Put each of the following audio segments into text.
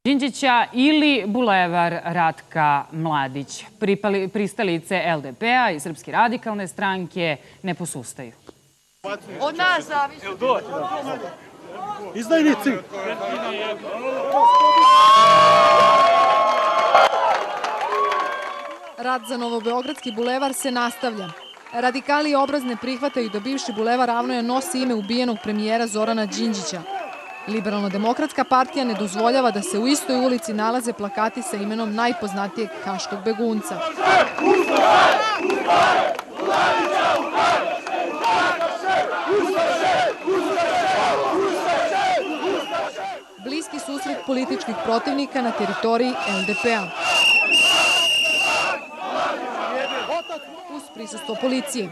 Đinđića ili bulevar Ratka Mladića. Pristalice LDP-a i Srpske radikalne stranke ne posustaju. Od nas zavisi. Izdajnici! Rat za Novobeogradski bulevar se nastavlja. Radikali i obraz ne prihvataju da bivši bulevar Avnoja nosi ime ubijenog premijera Zorana Đinđića. Liberalno-demokratska partija ne dozvoljava da se u istoj ulici nalaze plakati sa imenom najpoznatijeg haškog begunca. Bliski susret političkih protivnika na teritoriji LDP-a. Uz prisustvo policije.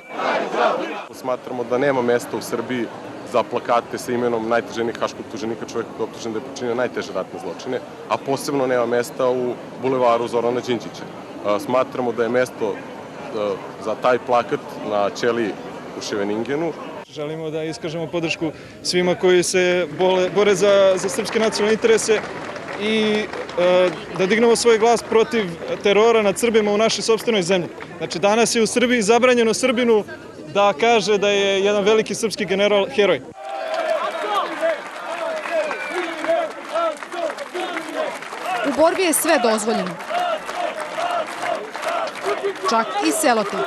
Smatramo da nema mesta u Srbiji za plakate sa imenom najteženijeg haškog optuženika, čovjeka koji je optužen da je počinio najteže ratne zločine, a posebno nema mesta u bulevaru Zorana Đinđića. Smatramo da je mesto za taj plakat na ćeliji u Ševeningenu. Želimo da iskažemo podršku svima koji se bore za srpske nacionalne interese i da dignemo svoj glas protiv terora nad Srbima u našoj sopstvenoj zemlji. Znači, danas je u Srbiji zabranjeno Srbinu da kaže da je jedan veliki srpski general heroj. U borbi je sve dozvoljeno. Čak i selotip.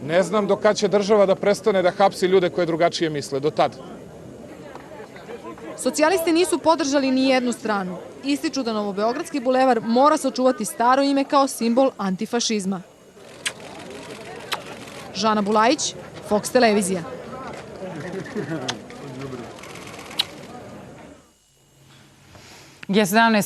Ne znam do kad će država da prestane da hapsi ljude koje drugačije misle. Do tad. Socijalisti nisu podržali ni jednu stranu. Ističu da Novobeogradski bulevar mora sačuvati staro ime kao simbol antifašizma. Žana Bulajić, Fox televizija. G17